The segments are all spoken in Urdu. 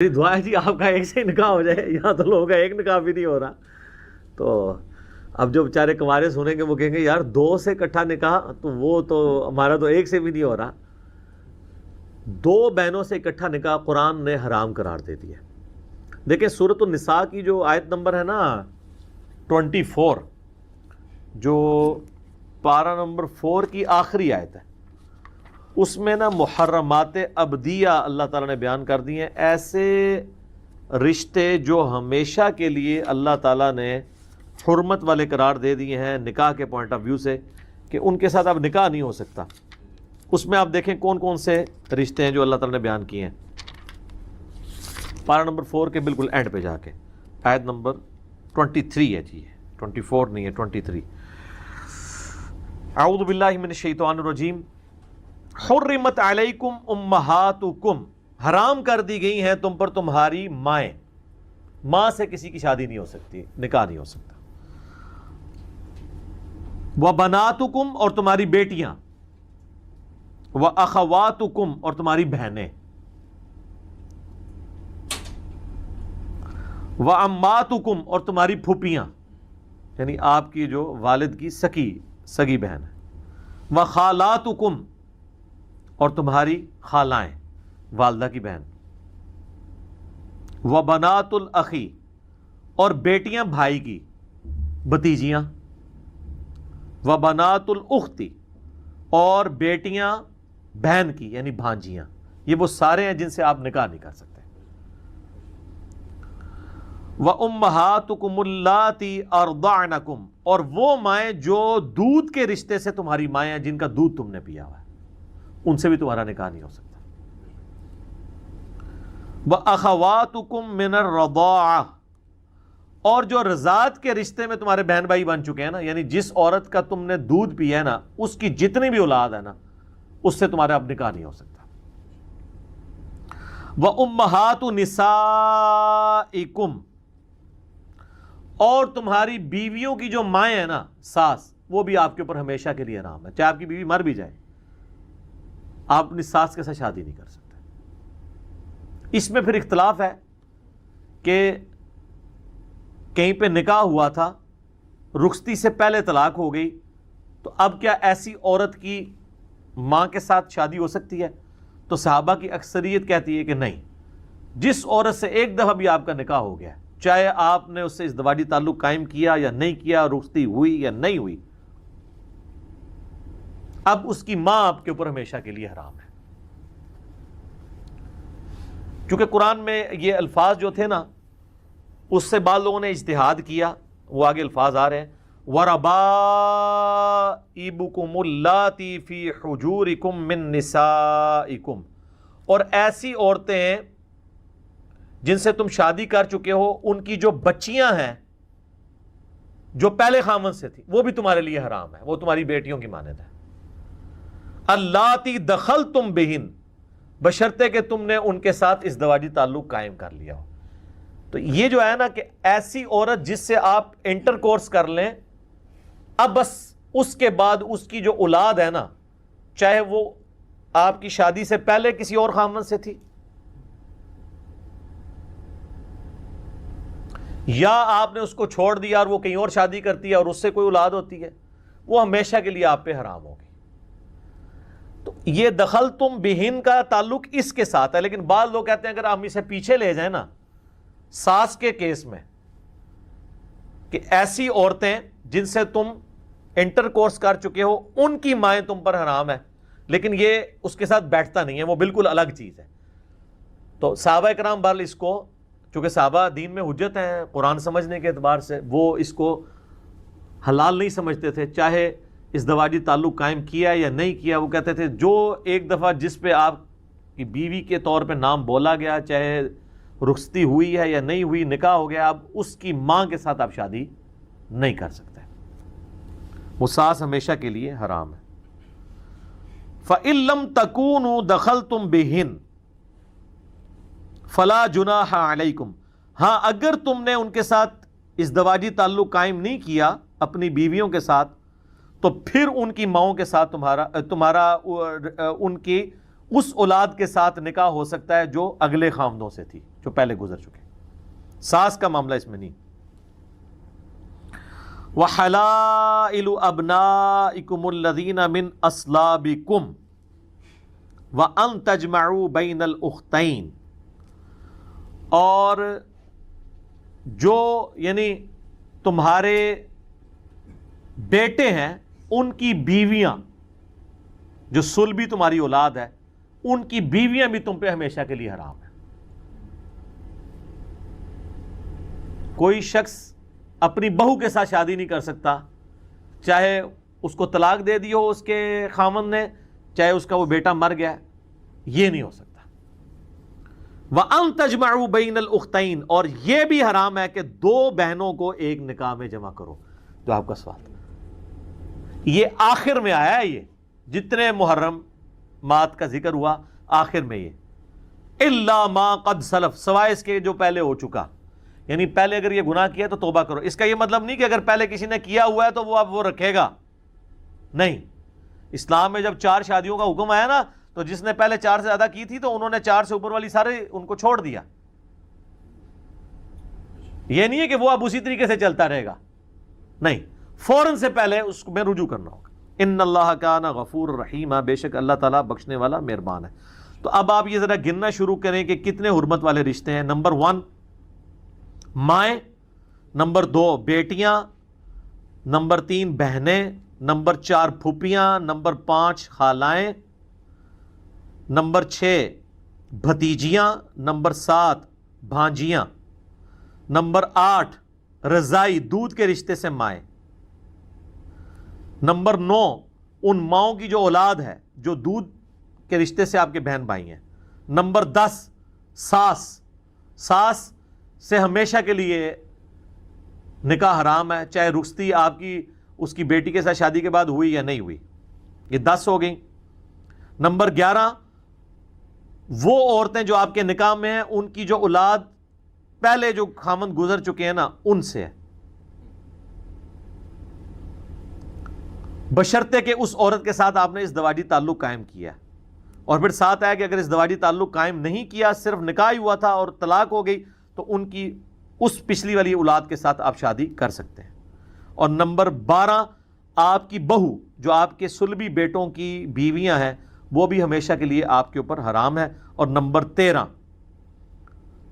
میری دعا ہے جی آپ کا ایک سے نکاح ہو جائے، یہاں تو لوگوں کا ایک نکاح بھی نہیں ہو رہا۔ تو اب جو بیچارے کنوارے سنیں گے وہ کہیں گے یار 2 سے اکٹھا نکاح، تو وہ تو ہمارا تو ایک سے بھی نہیں ہو رہا۔ 2 بہنوں سے اکٹھا نکاح قرآن نے حرام قرار دے دیا۔ دیکھیں سورۃ النساء کی جو آیت نمبر ہے نا 24، جو پارہ نمبر 4 کی آخری آیت ہے، اس میں نا محرمات ابدیہ اللہ تعالیٰ نے بیان کر دی ہیں، ایسے رشتے جو ہمیشہ کے لیے اللہ تعالیٰ نے حرمت والے قرار دے دیے ہیں نکاح کے پوائنٹ آف ویو سے، کہ ان کے ساتھ اب نکاح نہیں ہو سکتا۔ اس میں آپ دیکھیں کون کون سے رشتے ہیں جو اللہ تعالیٰ نے بیان کیے ہیں، پارہ نمبر 4 کے بالکل اینڈ پہ جا کے آیت نمبر 23 ہے جی، 24 نہیں ہے 23۔ اعوذ باللہ من الشیطان الرجیم، حرمت علیکم امہاتکم، حرام کر دی گئی ہیں تم پر تمہاری مائیں، ماں سے کسی کی شادی نہیں ہو سکتی، نکاح نہیں ہو سکتا۔ وبناتکم، اور تمہاری بیٹیاں، واخواتکم، اور تمہاری بہنیں، وعماتکم، اور تمہاری پھوپھیاں، یعنی آپ کی جو والد کی سگی بہن ہے، وخالاتکم، اور تمہاری خالائیں، والدہ کی بہن، وبنات الاخی، اور بیٹیاں بھائی کی، بھتیجیاں، وبنات الاختی، اور بیٹیاں بہن کی یعنی بھانجیاں۔ یہ وہ سارے ہیں جن سے آپ نکاح نہیں کر سکتے۔ وَأُمَّهَاتُكُمُ اللَّاتِي أَرْضَعْنَكُمْ، اور وہ مائیں جو دودھ کے رشتے سے تمہاری مائیں ہیں، جن کا دودھ تم نے پیا ہوا ہے، ان سے بھی تمہارا نکاح نہیں ہو سکتا۔ وَأَخَوَاتُكُمْ مِنَ الرَّضَاعَةِ، اور جو رضاعت کے رشتے میں تمہارے بہن بھائی بن چکے ہیں نا، یعنی جس عورت کا تم نے دودھ پیا ہے نا، اس کی جتنی بھی اولاد ہے نا، اس سے تمہارا اب نکاح نہیں ہو سکتا۔ وَأُمَّهَاتُ نِسَائِكُمْ، اور تمہاری بیویوں کی جو مائیں ہیں نا، ساس، وہ بھی آپ کے اوپر ہمیشہ کے لیے حرام ہے، چاہے آپ کی بیوی مر بھی جائے، آپ اپنی ساس کے ساتھ شادی نہیں کر سکتے۔ اس میں پھر اختلاف ہے کہ کہیں پہ نکاح ہوا تھا، رخصتی سے پہلے طلاق ہو گئی، تو اب کیا ایسی عورت کی ماں کے ساتھ شادی ہو سکتی ہے؟ تو صحابہ کی اکثریت کہتی ہے کہ نہیں، جس عورت سے ایک دفعہ بھی آپ کا نکاح ہو گیا، چاہے آپ نے اس سے ازدواجی تعلق قائم کیا یا نہیں کیا، رخصتی ہوئی یا نہیں ہوئی، اب اس کی ماں آپ کے اوپر ہمیشہ کے لیے حرام ہے۔ کیونکہ قرآن میں یہ الفاظ جو تھے نا، اس سے بعض لوگوں نے اجتہاد کیا، وہ آگے الفاظ آ رہے ہیں، وَرَبَائِبُكُمُ اللَّاتِي فِي حُجُورِكُم مِّن نِّسَائِكُمْ، اور ایسی عورتیں ہیں جن سے تم شادی کر چکے ہو، ان کی جو بچیاں ہیں جو پہلے خامن سے تھی، وہ بھی تمہارے لیے حرام ہے، وہ تمہاری بیٹیوں کی مانند ہے۔ اللَّاتِي دَخَلْتُم بِهِنَّ، بشرطے کہ تم نے ان کے ساتھ ازدواجی تعلق قائم کر لیا ہو۔ تو یہ جو ہے نا کہ ایسی عورت جس سے آپ انٹر کورس کر لیں، اب بس اس کے بعد اس کی جو اولاد ہے نا، چاہے وہ آپ کی شادی سے پہلے کسی اور خامن سے تھی، یا آپ نے اس کو چھوڑ دیا اور وہ کہیں اور شادی کرتی ہے اور اس سے کوئی اولاد ہوتی ہے، وہ ہمیشہ کے لیے آپ پہ حرام ہوگی۔ تو یہ دخل تم بہن کا تعلق اس کے ساتھ ہے، لیکن بعض لوگ کہتے ہیں اگر ہم اسے پیچھے لے جائیں نا، ساس کے کیس میں، کہ ایسی عورتیں جن سے تم انٹر کورس کر چکے ہو، ان کی مائیں تم پر حرام ہے، لیکن یہ اس کے ساتھ بیٹھتا نہیں ہے، وہ بالکل الگ چیز ہے۔ تو صحابہ کرام بہرحال اس کو، چونکہ صحابہ دین میں حجت ہیں قرآن سمجھنے کے اعتبار سے، وہ اس کو حلال نہیں سمجھتے تھے، چاہے ازدواجی تعلق قائم کیا یا نہیں کیا، وہ کہتے تھے جو ایک دفعہ جس پہ آپ کی بیوی کے طور پہ نام بولا گیا، چاہے رخصتی ہوئی ہے یا نہیں ہوئی، نکاح ہو گیا، اب اس کی ماں کے ساتھ آپ شادی نہیں کر سکتے، وہ ساس ہمیشہ کے لیے حرام ہے۔ فَإِن لَّمْ تَكُونُوا دَخَلْتُم بِهِنَّ فَلَا جُنَاحَ عَلَيْكُمْ، ہاں اگر تم نے ان کے ساتھ ازدواجی تعلق قائم نہیں کیا اپنی بیویوں کے ساتھ، تو پھر ان کی ماؤں کے ساتھ تمہارا ان کی اس اولاد کے ساتھ نکاح ہو سکتا ہے جو اگلے خاوندوں سے تھی، جو پہلے گزر چکے. ساس کا معاملہ اس میں نہیں. وَحَلَائِلُ أَبْنَائِكُمُ الَّذِينَ مِنْ أَصْلَابِكُمْ وَأَن تَجْمَعُوا بَيْنَ الْأُخْتَيْنِ، اور جو یعنی تمہارے بیٹے ہیں ان کی بیویاں، جو صلبی تمہاری اولاد ہے ان کی بیویاں بھی تم پہ ہمیشہ کے لیے حرام ہے. کوئی شخص اپنی بہو کے ساتھ شادی نہیں کر سکتا، چاہے اس کو طلاق دے دی ہو اس کے خاوند نے، چاہے اس کا وہ بیٹا مر گیا، یہ نہیں ہو سکتا. وَأَن تَجْمَعُوا بَيْنَ الْأُخْتَيْنِ، اور یہ بھی حرام ہے کہ دو بہنوں کو ایک نکاح میں جمع کرو. جو آپ کا سوال یہ آخر میں آیا ہے، یہ جتنے محرمات کا ذکر ہوا آخر میں یہ الا ما قد سلف، سوائے اس کے جو پہلے ہو چکا. یعنی پہلے اگر یہ گناہ کیا تو توبہ کرو. اس کا یہ مطلب نہیں کہ اگر پہلے کسی نے کیا ہوا ہے تو وہ اب وہ رکھے گا، نہیں. اسلام میں جب 4 شادیوں کا حکم آیا نا تو جس نے پہلے 4 سے زیادہ کی تھی تو انہوں نے 4 سے اوپر والی سارے ان کو چھوڑ دیا. یہ نہیں ہے کہ وہ اب اسی طریقے سے چلتا رہے گا، نہیں، فوراً سے پہلے اس میں رجوع کرنا ہوگا. ان اللہ کان غفور رحیم، بے شک اللہ تعالیٰ بخشنے والا مہربان ہے. تو اب آپ یہ ذرا گننا شروع کریں کہ کتنے حرمت والے رشتے ہیں. نمبر 1 مائیں، نمبر 2 بیٹیاں، نمبر 3 بہنیں، نمبر 4 پھوپھیاں، نمبر 5 خالائیں، نمبر 6 بھتیجیاں، نمبر 7 بھانجیاں، نمبر 8 رضائی دودھ کے رشتے سے مائیں، نمبر 9 ان ماؤں کی جو اولاد ہے جو دودھ کے رشتے سے آپ کے بہن بھائی ہیں، نمبر 10 ساس سے ہمیشہ کے لیے نکاح حرام ہے، چاہے رخصتی آپ کی اس کی بیٹی کے ساتھ شادی کے بعد ہوئی یا نہیں ہوئی. یہ 10 ہو گئیں. نمبر 11 وہ عورتیں جو آپ کے نکاح میں ہیں ان کی جو اولاد پہلے جو خامند گزر چکے ہیں نا ان سے ہے، بشرطے کہ اس عورت کے ساتھ آپ نے ازدواجی تعلق قائم کیا. اور پھر ساتھ آیا کہ اگر ازدواجی تعلق قائم نہیں کیا، صرف نکاح ہی ہوا تھا اور طلاق ہو گئی، تو ان کی اس پچھلی والی اولاد کے ساتھ آپ شادی کر سکتے ہیں. اور نمبر 12 آپ کی بہو جو آپ کے صلبی بیٹوں کی بیویاں ہیں وہ بھی ہمیشہ کے لیے آپ کے اوپر حرام ہے. اور نمبر 13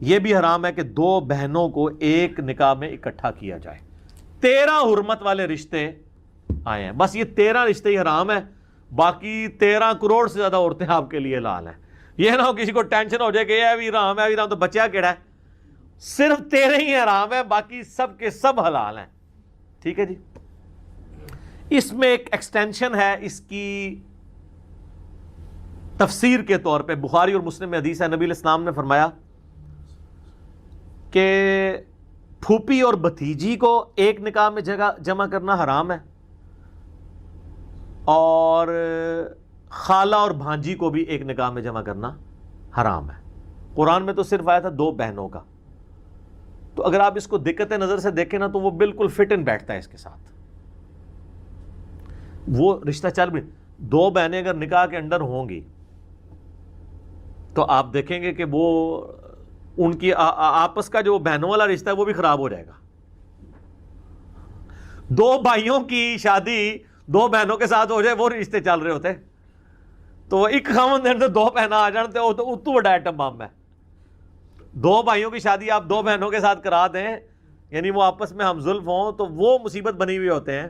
یہ بھی حرام ہے کہ 2 بہنوں کو ایک نکاح میں اکٹھا کیا جائے. 13 حرمت والے رشتے آئے ہیں، بس یہ 13 رشتے ہی حرام ہیں، باقی 13 کروڑ سے زیادہ عورتیں آپ کے لیے حلال ہیں. یہ نہ ہو کسی کو ٹینشن ہو جائے کہ یہ بھی حرام ہے، بھی حرام، تو بچہ کیڑا ہے. صرف 13 ہی حرام ہے، باقی سب کے سب حلال ہیں. ٹھیک ہے جی. اس میں ایک ایکسٹینشن ہے اس کی تفسیر کے طور پہ. بخاری اور مسلم میں حدیث ہے، نبی علیہ السلام نے فرمایا کہ پھوپھی اور بھتیجی کو ایک نکاح میں جمع کرنا حرام ہے، اور خالہ اور بھانجی کو بھی ایک نکاح میں جمع کرنا حرام ہے. قرآن میں تو صرف آیا تھا 2 بہنوں کا. تو اگر آپ اس کو دقت نظر سے دیکھیں نا تو وہ بالکل فٹ ان بیٹھتا ہے اس کے ساتھ. وہ رشتہ چل بھی 2 بہنیں اگر نکاح کے اندر ہوں گی تو آپ دیکھیں گے کہ وہ ان کی آپس کا جو بہنوں والا رشتہ ہے وہ بھی خراب ہو جائے گا. 2 بھائیوں کی شادی 2 بہنوں کے ساتھ ہو جائے وہ رشتے چل رہے ہوتے، تو ایک خاوند اندر 2 بہنیں آ جان تو اتو بڑا ایٹم بم ہے. 2 بھائیوں کی شادی آپ 2 بہنوں کے ساتھ کرا دیں، یعنی وہ آپس میں ہم زلف ہوں، تو وہ مصیبت بنی ہوئی ہوتے ہیں.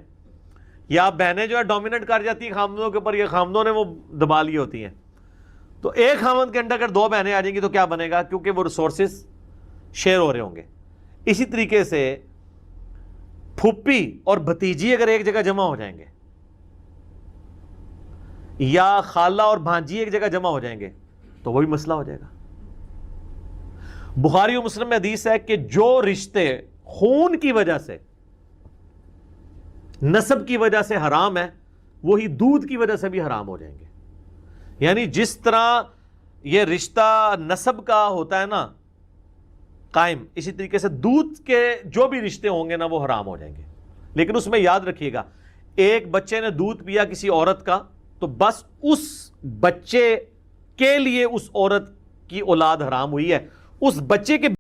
یا بہنیں جو ہے ڈومیننٹ کر جاتی ہیں خامدوں کے اوپر، یہ خامدوں نے وہ دبا لی ہوتی ہیں. تو ایک خامد کے اندر اگر 2 بہنیں آ جائیں گی تو کیا بنے گا، کیونکہ وہ ریسورسز شیئر ہو رہے ہوں گے. اسی طریقے سے پھوپھی اور بھتیجی اگر ایک جگہ جمع ہو جائیں گے، یا خالہ اور بھانجی ایک جگہ جمع ہو جائیں گے، تو وہی مسئلہ ہو جائے گا. بخاری و مسلم میں حدیث ہے کہ جو رشتے خون کی وجہ سے، نسب کی وجہ سے حرام ہے، وہی دودھ کی وجہ سے بھی حرام ہو جائیں گے. یعنی جس طرح یہ رشتہ نسب کا ہوتا ہے نا قائم، اسی طریقے سے دودھ کے جو بھی رشتے ہوں گے نا وہ حرام ہو جائیں گے. لیکن اس میں یاد رکھیے گا، ایک بچے نے دودھ پیا کسی عورت کا تو بس اس بچے کے لیے اس عورت کی اولاد حرام ہوئی ہے، اس بچے کے